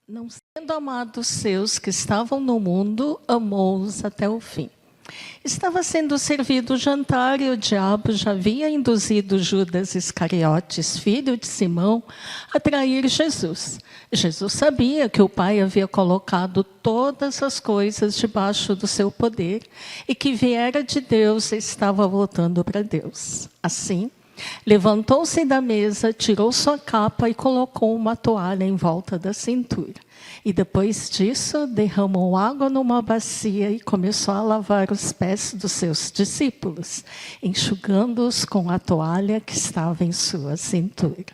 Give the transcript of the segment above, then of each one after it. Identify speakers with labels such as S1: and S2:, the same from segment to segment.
S1: não sendo amados seus que estavam no mundo, amou-os até o fim. Estava sendo servido o jantar e o diabo já havia induzido Judas Iscariotes, filho de Simão, a trair Jesus. Jesus sabia que o Pai havia colocado todas as coisas debaixo do seu poder e que viera de Deus e estava voltando para Deus. Assim, levantou-se da mesa, tirou sua capa e colocou uma toalha em volta da cintura. E depois disso, derramou água numa bacia e começou a lavar os pés dos seus discípulos, enxugando-os com a toalha que estava em sua cintura.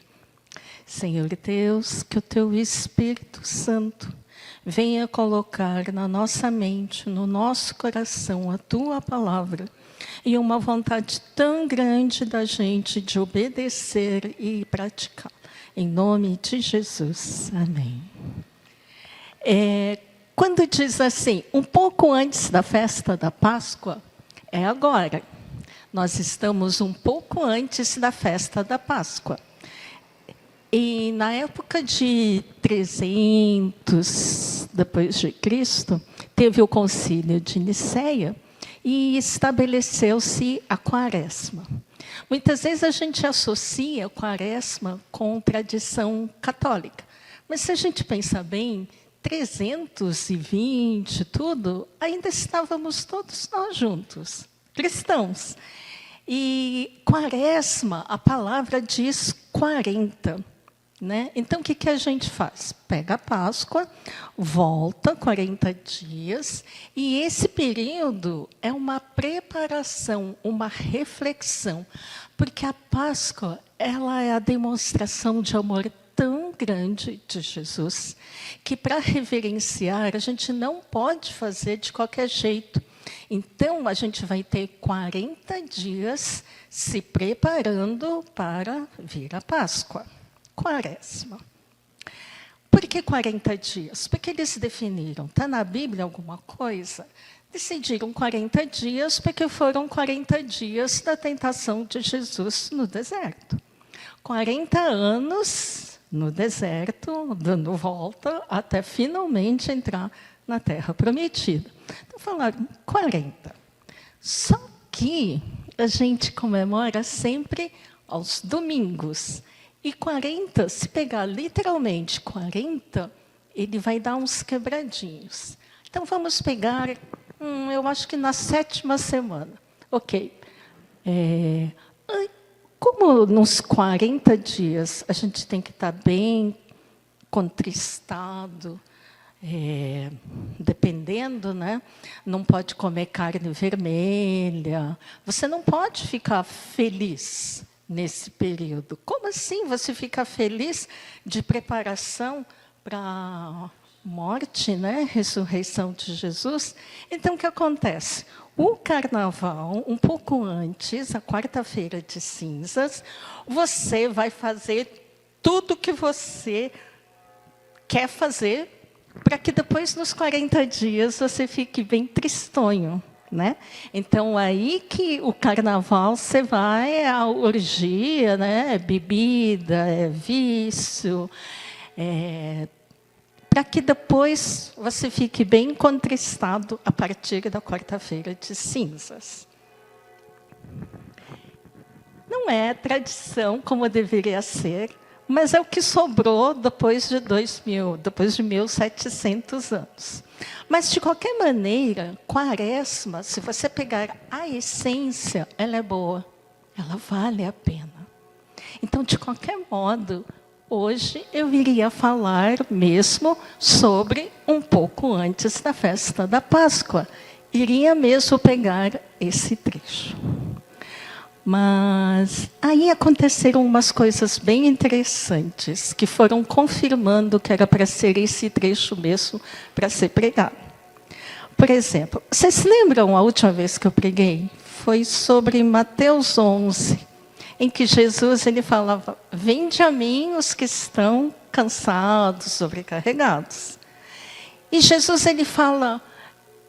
S1: Senhor Deus, que o teu Espírito Santo venha colocar na nossa mente, no nosso coração, a tua palavra, e uma vontade tão grande da gente de obedecer e praticar. Em nome de Jesus. Amém. Quando diz assim, um pouco antes da festa da Páscoa, é agora. Nós estamos um pouco antes da festa da Páscoa. E na época de 300 depois de Cristo, teve o concílio de Nicéia e estabeleceu-se a quaresma. Muitas vezes a gente associa a quaresma com tradição católica. Mas se a gente pensar bem, 320, tudo, ainda estávamos todos nós juntos, cristãos. E quaresma, a palavra diz 40. Né? Então, o que a gente faz? Pega a Páscoa, volta 40 dias, e esse período é uma preparação, uma reflexão, porque a Páscoa ela é a demonstração de amor tão grande de Jesus, que para reverenciar a gente não pode fazer de qualquer jeito. Então, a gente vai ter 40 dias se preparando para vir a Páscoa. Quaresma. Por que 40 dias? Porque eles definiram, está na Bíblia alguma coisa? Decidiram 40 dias porque foram 40 dias da tentação de Jesus no deserto. 40 anos no deserto, dando volta, até finalmente entrar na Terra Prometida. Então, falaram 40. Só que a gente comemora sempre aos domingos. E 40, se pegar literalmente 40, ele vai dar uns quebradinhos. Então, vamos pegar, eu acho que na 7ª semana. Ok. Como nos 40 dias a gente tem que estar bem contristado, dependendo, né? Não pode comer carne vermelha. Você não pode ficar feliz nesse período. Como assim você fica feliz de preparação para a morte, né? Ressurreição de Jesus? Então, o que acontece? O carnaval, um pouco antes, a quarta-feira de cinzas, você vai fazer tudo o que você quer fazer para que depois, nos 40 dias, você fique bem tristonho. Né? Então, aí que o carnaval, você vai, a orgia, né? Bebida, vício, para que depois você fique bem contristado a partir da quarta-feira de cinzas. Não é tradição como deveria ser, mas é o que sobrou depois de 1700 anos. Mas, de qualquer maneira, quaresma, se você pegar a essência, ela é boa, ela vale a pena. Então, de qualquer modo, hoje eu iria falar mesmo sobre um pouco antes da festa da Páscoa. Iria mesmo pegar esse trecho. Mas aí aconteceram umas coisas bem interessantes, que foram confirmando que era para ser esse trecho mesmo para ser pregado. Por exemplo, vocês se lembram a última vez que eu preguei? Foi sobre Mateus 11, em que Jesus ele falava, vinde a mim os que estão cansados, sobrecarregados. E Jesus ele fala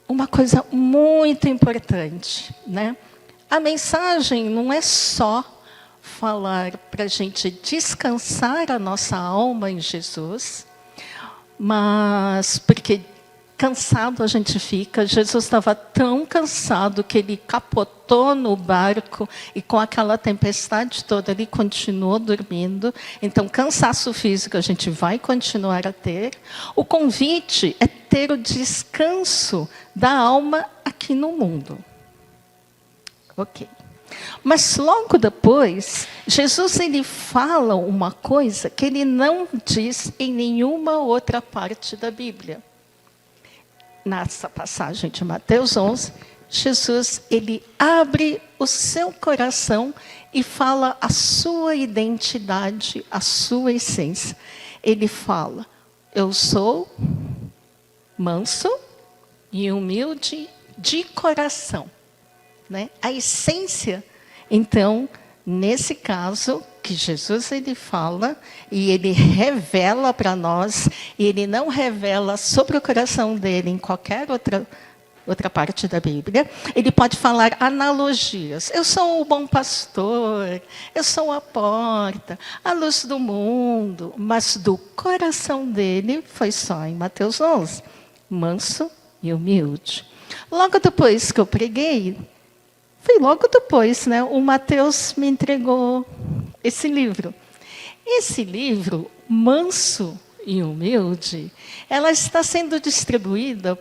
S1: uma coisa muito importante, né? A mensagem não é só falar para a gente descansar a nossa alma em Jesus, mas porque cansado a gente fica. Jesus estava tão cansado que ele capotou no barco e com aquela tempestade toda ele continuou dormindo. Então, cansaço físico a gente vai continuar a ter. O convite é ter o descanso da alma aqui no mundo. Ok. Mas logo depois, Jesus ele fala uma coisa que ele não diz em nenhuma outra parte da Bíblia. Nessa passagem de Mateus 11, Jesus ele abre o seu coração e fala a sua identidade, a sua essência. Ele fala: eu sou manso e humilde de coração. Né? A essência, então, nesse caso, que Jesus ele fala e ele revela para nós, e ele não revela sobre o coração dele em qualquer outra parte da Bíblia, ele pode falar analogias. Eu sou o bom pastor, eu sou a porta, a luz do mundo, mas do coração dele foi só em Mateus 11, manso e humilde. Logo depois que eu preguei, foi logo depois, né? O Mateus me entregou esse livro. Esse livro, Manso e Humilde, ela está sendo distribuído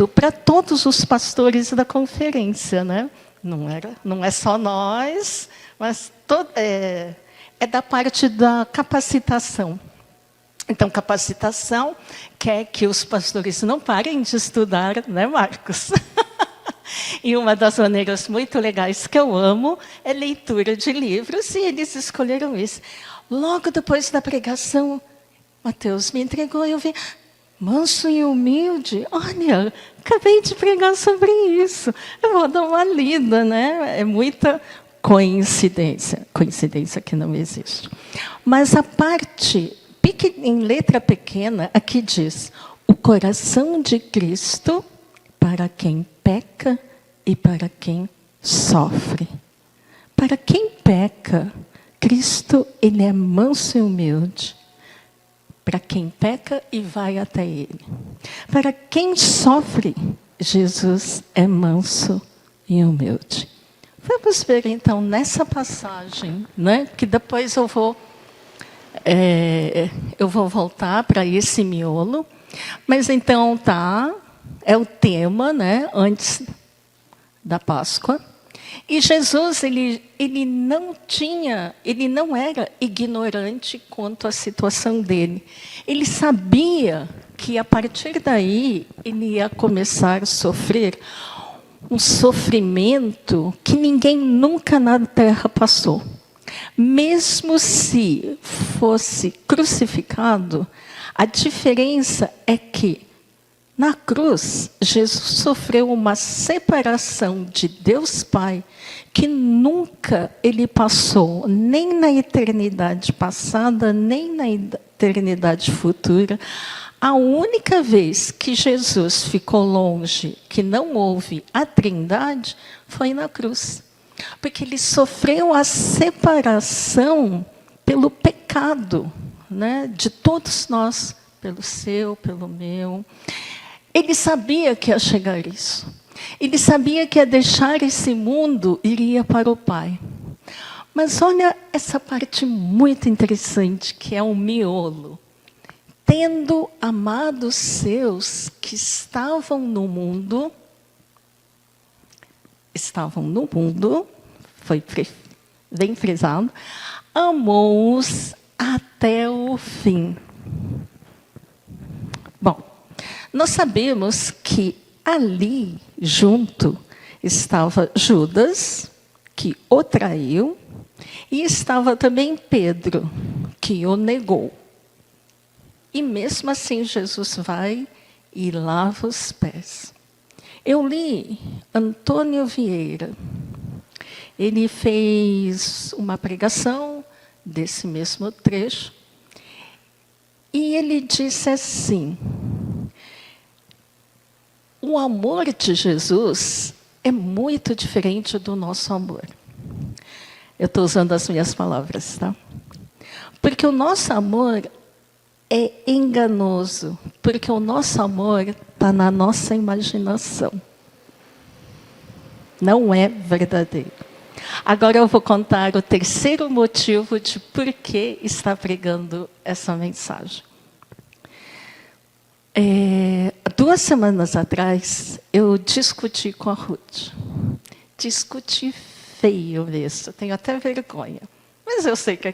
S1: para todos os pastores da conferência, né? Não é só nós, mas é da parte da capacitação. Então, capacitação quer que os pastores não parem de estudar, né, Marcos? E uma das maneiras muito legais que eu amo é leitura de livros, e eles escolheram isso. Logo depois da pregação, Mateus me entregou e eu vi, manso e humilde. Olha, acabei de pregar sobre isso. Eu vou dar uma lida, né? É muita coincidência. Coincidência que não existe. Mas a parte, em letra pequena, aqui diz, o coração de Cristo para quem peca e para quem sofre. Para quem peca, Cristo ele é manso e humilde. Para quem peca e vai até ele. Para quem sofre, Jesus é manso e humilde. Vamos ver então nessa passagem, né, que depois eu vou voltar para esse miolo. Mas então é o tema, né, antes da Páscoa. E Jesus, ele não era ignorante quanto à situação dele. Ele sabia que a partir daí ele ia começar a sofrer um sofrimento que ninguém nunca na terra passou. Mesmo se fosse crucificado, a diferença é que na cruz, Jesus sofreu uma separação de Deus Pai que nunca ele passou, nem na eternidade passada, nem na eternidade futura. A única vez que Jesus ficou longe, que não houve a Trindade, foi na cruz. Porque ele sofreu a separação pelo pecado, né, de todos nós, pelo seu, pelo meu. Ele sabia que ia chegar isso. Ele sabia que ia deixar esse mundo e iria para o Pai. Mas olha essa parte muito interessante, que é o miolo. Tendo amado os seus que estavam no mundo, foi bem frisado, amou-os até o fim. Bom, nós sabemos que ali, junto, estava Judas, que o traiu, e estava também Pedro, que o negou. E mesmo assim, Jesus vai e lava os pés. Eu li Antônio Vieira. Ele fez uma pregação desse mesmo trecho, e ele disse assim: o amor de Jesus é muito diferente do nosso amor. Eu estou usando as minhas palavras, tá? Porque o nosso amor é enganoso, porque o nosso amor está na nossa imaginação. Não é verdadeiro. Agora eu vou contar o terceiro motivo de por que está pregando essa mensagem. 2 semanas atrás, eu discuti com a Ruth. Discuti feio mesmo, tenho até vergonha. Mas eu sei que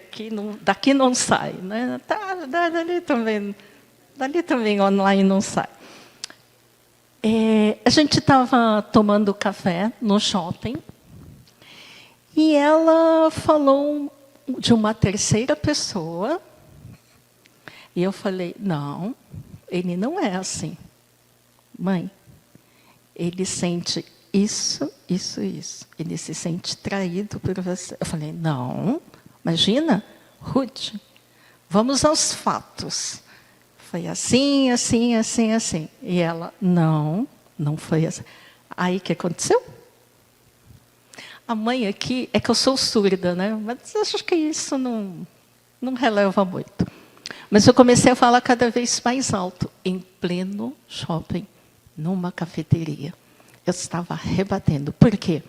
S1: daqui não sai, né? Dali também online não sai. A gente estava tomando café no shopping e ela falou de uma terceira pessoa e eu falei, não, ele não é assim. Mãe, ele sente isso. Ele se sente traído por você. Eu falei, não, imagina, Ruth, vamos aos fatos. Foi assim. E ela, não foi assim. Aí, o que aconteceu? A mãe aqui, é que eu sou surda, né? Mas acho que isso não releva muito. Mas eu comecei a falar cada vez mais alto, em pleno shopping, numa cafeteria. Eu estava rebatendo. Por quê?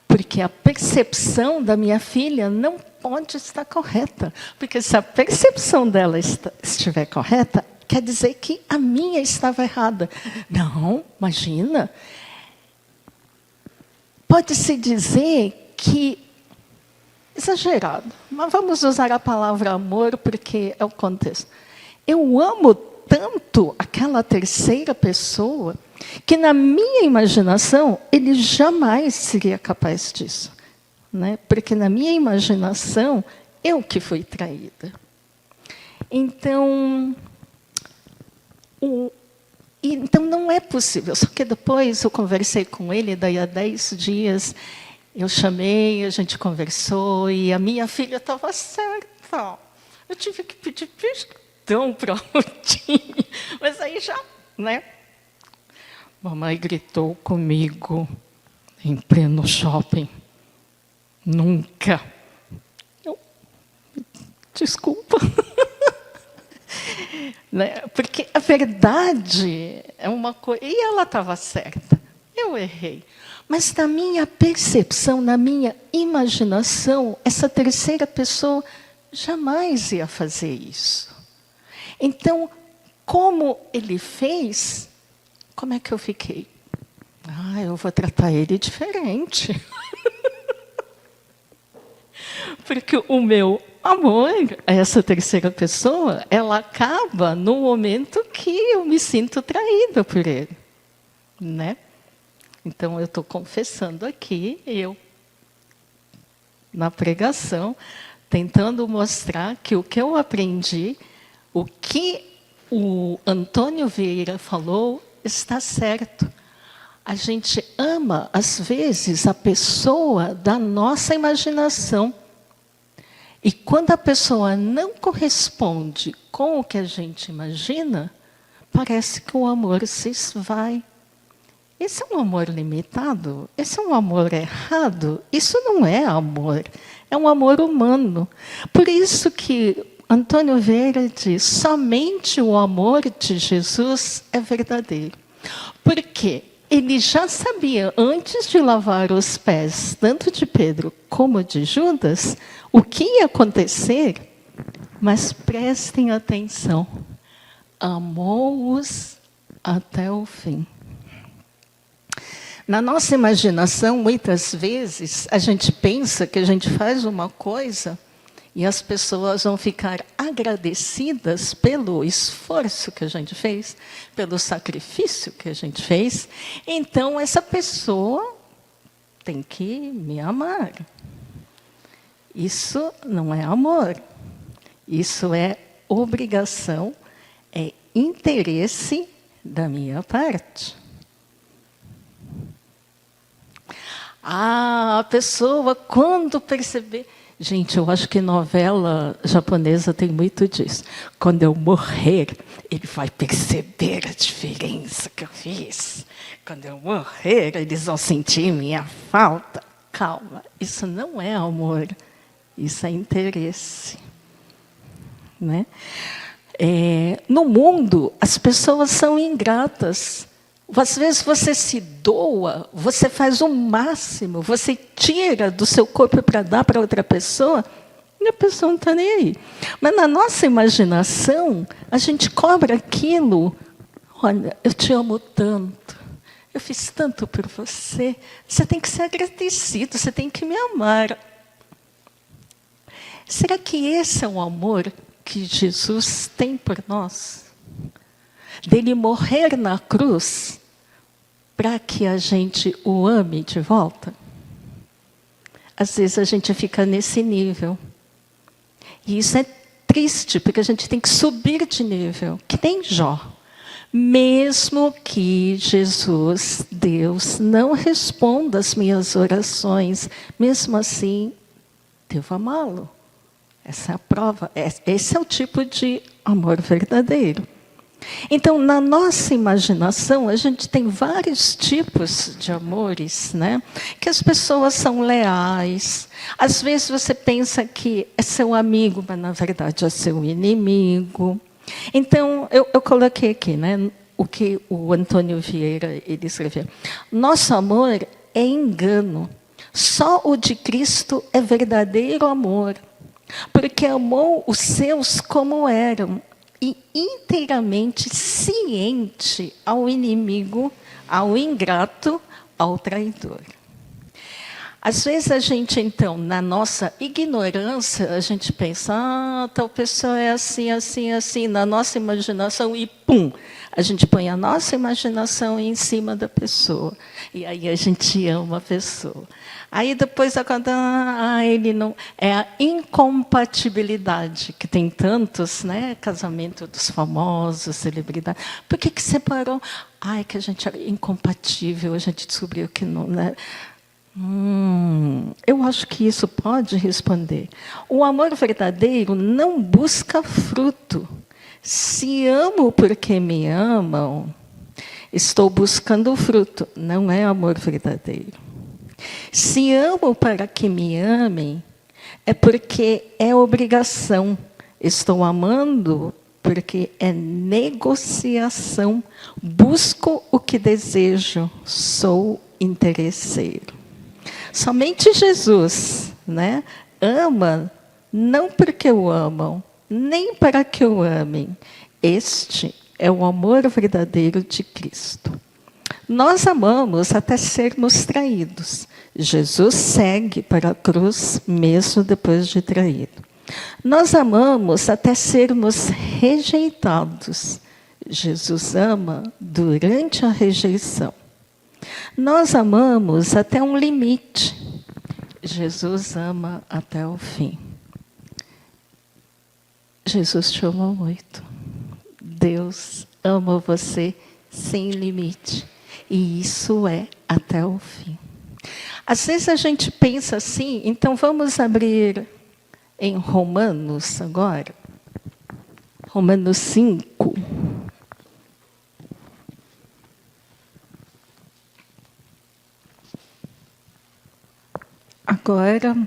S1: Porque a percepção da minha filha não pode estar correta. Porque se a percepção dela estiver correta, quer dizer que a minha estava errada. Não, imagina. Pode-se dizer que, exagerado, mas vamos usar a palavra amor porque é o contexto. Eu amo tanto aquela terceira pessoa que na minha imaginação ele jamais seria capaz disso, né? Porque na minha imaginação eu que fui traída. Então não é possível. Só que depois eu conversei com ele, daí a 10 dias eu chamei, a gente conversou e a minha filha estava certa. Eu tive que pedir perdão para a Rutinha, mas aí já, né? Mamãe gritou comigo em pleno shopping. Nunca. Desculpa. Né? Porque a verdade é uma coisa. E ela estava certa. Eu errei. Mas na minha percepção, na minha imaginação, essa terceira pessoa jamais ia fazer isso. Então, como ele fez, como é que eu fiquei? Eu vou tratar ele diferente. Porque o meu amor a essa terceira pessoa, ela acaba no momento que eu me sinto traída por ele. Né? Então, eu estou confessando aqui, na pregação, tentando mostrar que o que eu aprendi, o que o Antônio Vieira falou, está certo. A gente ama, às vezes, a pessoa da nossa imaginação. E quando a pessoa não corresponde com o que a gente imagina, parece que o amor se esvai. Esse é um amor limitado? Esse é um amor errado? Isso não é amor, é um amor humano. Por isso que Antônio Vieira diz, somente o amor de Jesus é verdadeiro. Porque ele já sabia, antes de lavar os pés, tanto de Pedro como de Judas, o que ia acontecer, mas prestem atenção, amou-os até o fim. Na nossa imaginação, muitas vezes, a gente pensa que a gente faz uma coisa e as pessoas vão ficar agradecidas pelo esforço que a gente fez, pelo sacrifício que a gente fez. Então, essa pessoa tem que me amar. Isso não é amor. Isso é obrigação, é interesse da minha parte. A pessoa, quando perceber... Gente, eu acho que novela japonesa tem muito disso. Quando eu morrer, ele vai perceber a diferença que eu fiz. Quando eu morrer, eles vão sentir minha falta. Calma, isso não é amor, isso é interesse. Né? No mundo, as pessoas são ingratas. Às vezes você se doa, você faz o máximo, você tira do seu corpo para dar para outra pessoa, e a pessoa não está nem aí. Mas na nossa imaginação, a gente cobra aquilo. Olha, eu te amo tanto, eu fiz tanto por você, você tem que ser agradecido, você tem que me amar. Será que esse é o amor que Jesus tem por nós? Dele morrer na cruz para que a gente o ame de volta? Às vezes a gente fica nesse nível. E isso é triste, porque a gente tem que subir de nível, que nem Jó. Mesmo que Jesus, Deus, não responda às minhas orações, mesmo assim, devo amá-lo. Essa é a prova. Esse é o tipo de amor verdadeiro. Então, na nossa imaginação, a gente tem vários tipos de amores, né? Que as pessoas são leais. Às vezes você pensa que é seu amigo, mas na verdade é seu inimigo. Então, eu coloquei aqui, né, o que o Antônio Vieira ele escreveu. Nosso amor é engano. Só o de Cristo é verdadeiro amor, porque amou os seus como eram, e inteiramente ciente ao inimigo, ao ingrato, ao traidor. Às vezes a gente, então, na nossa ignorância, a gente pensa, tal pessoa é assim, assim, assim, na nossa imaginação, e pum, a gente põe a nossa imaginação em cima da pessoa. E aí a gente ama a pessoa. Aí depois acontece, ele não. É a incompatibilidade, que tem tantos, né? Casamento dos famosos, celebridades. Por que separou? Que a gente era incompatível, a gente descobriu que não, né? Eu acho que isso pode responder. O amor verdadeiro não busca fruto. Se amo porque me amam, estou buscando fruto. Não é amor verdadeiro. Se amo para que me amem, é porque é obrigação. Estou amando porque é negociação. Busco o que desejo. Sou interesseiro. Somente Jesus, né, ama, não porque o amam, nem para que o amem. Este é o amor verdadeiro de Cristo. Nós amamos até sermos traídos. Jesus segue para a cruz mesmo depois de traído. Nós amamos até sermos rejeitados. Jesus ama durante a rejeição. Nós amamos até um limite. Jesus ama até o fim. Jesus te ama muito. Deus ama você sem limite. E isso é até o fim. Às vezes a gente pensa assim, então vamos abrir em Romanos agora. Romanos 5. Agora,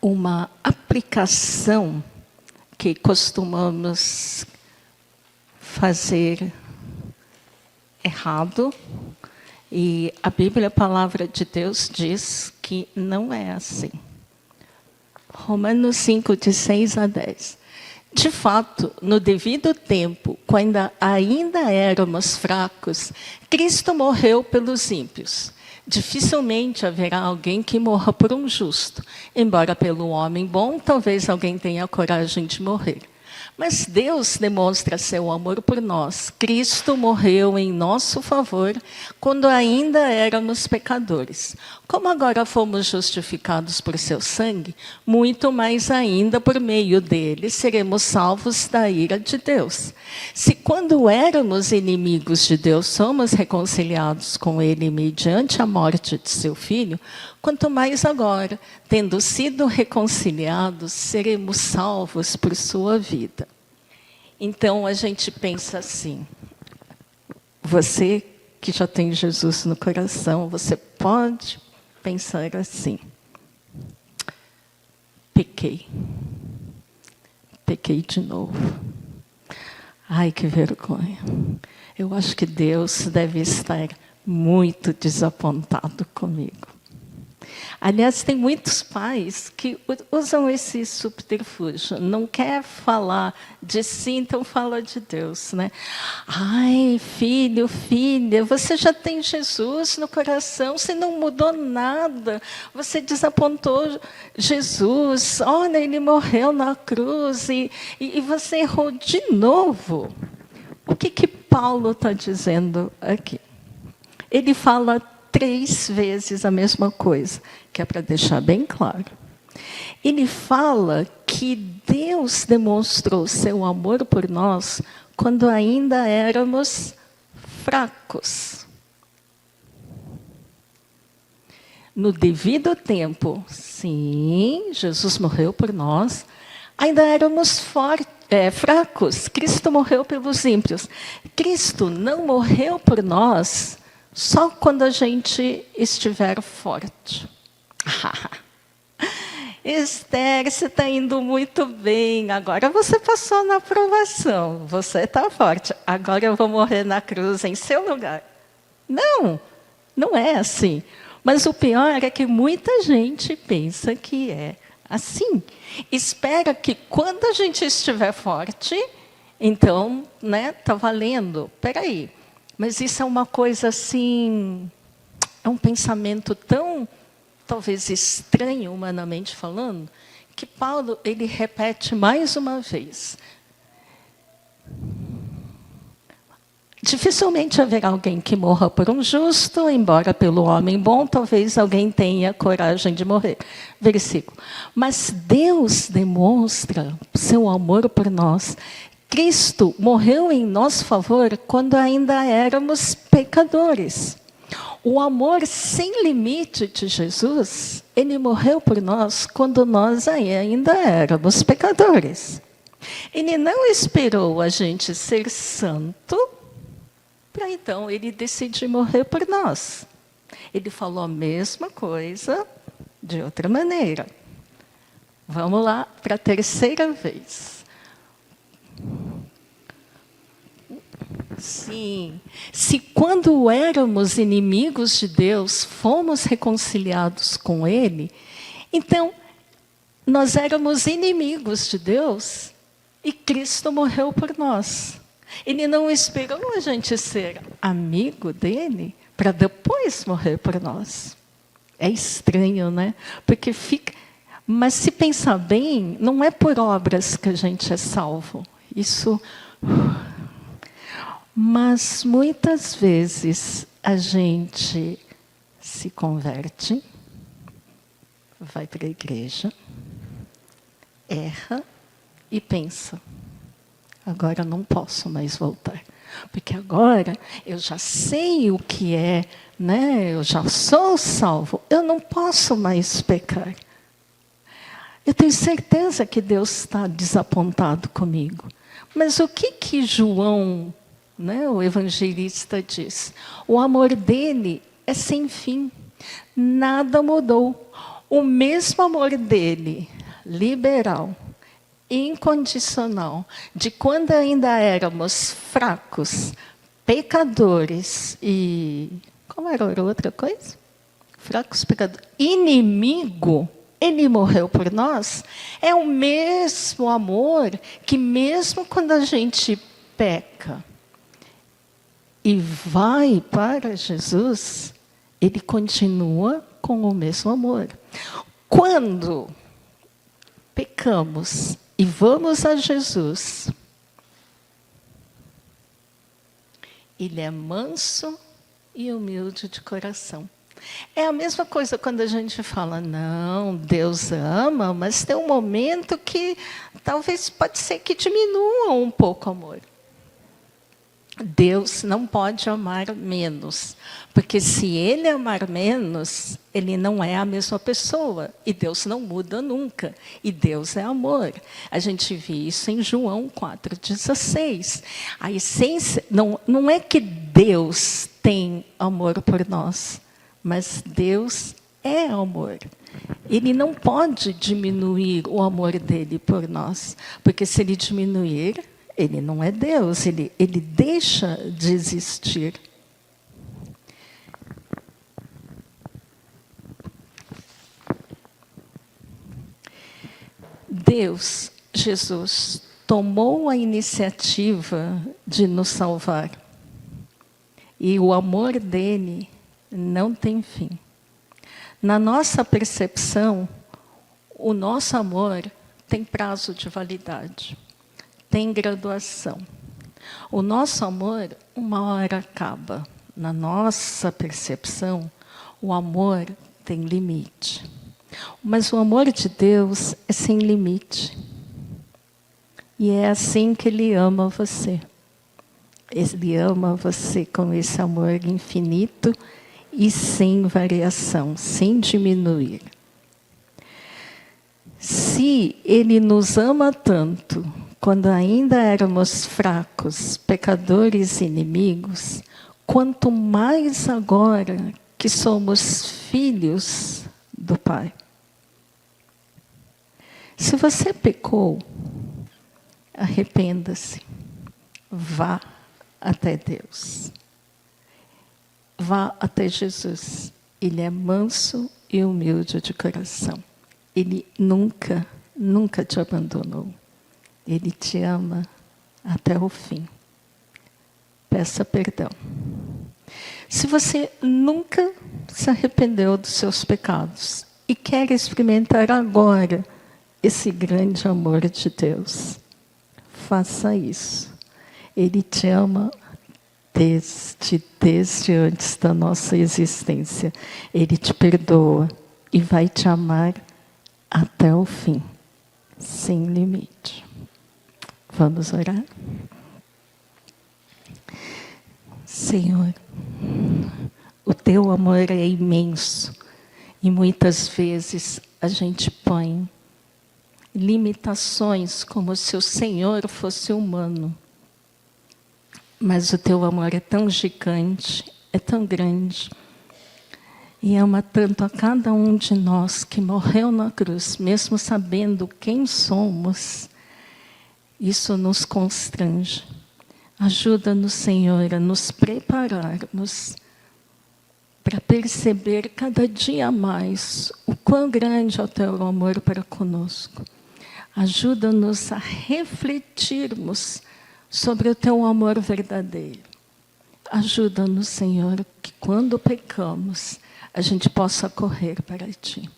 S1: uma aplicação que costumamos fazer errado, e a Bíblia, a palavra de Deus, diz que não é assim. Romanos 5, de 6 a 10. De fato, no devido tempo, quando ainda éramos fracos, Cristo morreu pelos ímpios. Dificilmente haverá alguém que morra por um justo, embora pelo homem bom, talvez alguém tenha a coragem de morrer. Mas Deus demonstra seu amor por nós. Cristo morreu em nosso favor quando ainda éramos pecadores. Como agora fomos justificados por seu sangue, muito mais ainda por meio dele seremos salvos da ira de Deus. Se quando éramos inimigos de Deus somos reconciliados com ele mediante a morte de seu filho, quanto mais agora, tendo sido reconciliados, seremos salvos por sua vida. Então, a gente pensa assim, você que já tem Jesus no coração, você pode pensar assim, pequei de novo. Ai, que vergonha. Eu acho que Deus deve estar muito desapontado comigo. Aliás, tem muitos pais que usam esse subterfúgio. Não quer falar de si, então fala de Deus, né? Ai, filho, filha, você já tem Jesus no coração, você não mudou nada. Você desapontou Jesus. Olha, ele morreu na cruz e você errou de novo. O que Paulo está dizendo aqui? Ele fala 3 vezes a mesma coisa, que é para deixar bem claro. Ele fala que Deus demonstrou seu amor por nós quando ainda éramos fracos. No devido tempo, sim, Jesus morreu por nós, ainda éramos fracos. Cristo morreu pelos ímpios. Cristo não morreu por nós só quando a gente estiver forte. Esther, você está indo muito bem. Agora você passou na aprovação. Você está forte. Agora eu vou morrer na cruz em seu lugar. Não, não é assim. Mas o pior é que muita gente pensa que é assim. Espera que quando a gente estiver forte, então, né, tá valendo. Espera aí. Mas isso é uma coisa assim, é um pensamento tão, talvez estranho, humanamente falando, que Paulo ele repete mais uma vez. Dificilmente haverá alguém que morra por um justo, embora pelo homem bom, talvez alguém tenha coragem de morrer. Versículo. Mas Deus demonstra seu amor por nós. Cristo morreu em nosso favor quando ainda éramos pecadores. O amor sem limite de Jesus, ele morreu por nós quando nós ainda éramos pecadores. Ele não esperou a gente ser santo para então ele decidir morrer por nós. Ele falou a mesma coisa de outra maneira. Vamos lá para a 3ª vez. Sim. Se quando éramos inimigos de Deus, fomos reconciliados com Ele, então nós éramos inimigos de Deus e Cristo morreu por nós. Ele não esperou a gente ser amigo dele para depois morrer por nós. É estranho, né? Porque fica... Mas se pensar bem, não é por obras que a gente é salvo. Isso... Mas muitas vezes a gente se converte, vai para a igreja, erra e pensa, agora não posso mais voltar. Porque agora eu já sei o que é, né? Eu já sou salvo, eu não posso mais pecar. Eu tenho certeza que Deus está desapontado comigo. Mas o que João, né, o evangelista, diz? O amor dele é sem fim. Nada mudou. O mesmo amor dele, liberal, incondicional, de quando ainda éramos fracos, pecadores e... Como era a outra coisa? Fracos, pecadores. Inimigo. Ele morreu por nós, é o mesmo amor que mesmo quando a gente peca e vai para Jesus, ele continua com o mesmo amor. Quando pecamos e vamos a Jesus, ele é manso e humilde de coração. É a mesma coisa quando a gente fala, não, Deus ama, mas tem um momento que talvez pode ser que diminua um pouco o amor. Deus não pode amar menos, porque se Ele amar menos, Ele não é a mesma pessoa, e Deus não muda nunca, e Deus é amor. A gente vê isso em João 4,16. A essência, não é que Deus tem amor por nós, mas Deus é amor. Ele não pode diminuir o amor dele por nós, porque se ele diminuir, Ele não é Deus, ele deixa de existir. Deus, Jesus, tomou a iniciativa de nos salvar. E o amor dele não tem fim. Na nossa percepção, o nosso amor tem prazo de validade, tem graduação. O nosso amor, uma hora acaba. Na nossa percepção, o amor tem limite. Mas o amor de Deus é sem limite. E é assim que Ele ama você. Ele ama você com esse amor infinito e sem variação, sem diminuir. Se Ele nos ama tanto, quando ainda éramos fracos, pecadores e inimigos, quanto mais agora que somos filhos do Pai. Se você pecou, arrependa-se. Vá até Deus. Vá até Jesus. Ele é manso e humilde de coração. Ele nunca, nunca te abandonou. Ele te ama até o fim. Peça perdão. Se você nunca se arrependeu dos seus pecados e quer experimentar agora esse grande amor de Deus, faça isso. Ele te ama desde antes da nossa existência. Ele te perdoa e vai te amar até o fim, sem limite. Vamos orar? Senhor, o teu amor é imenso e muitas vezes a gente põe limitações como se o Senhor fosse humano. Mas o teu amor é tão gigante, é tão grande, e ama tanto a cada um de nós que morreu na cruz, mesmo sabendo quem somos. Isso nos constrange. Ajuda-nos, Senhor, a nos prepararmos para perceber cada dia mais o quão grande é o teu amor para conosco. Ajuda-nos a refletirmos sobre o teu amor verdadeiro. Ajuda-nos, Senhor, que quando pecamos, a gente possa correr para ti.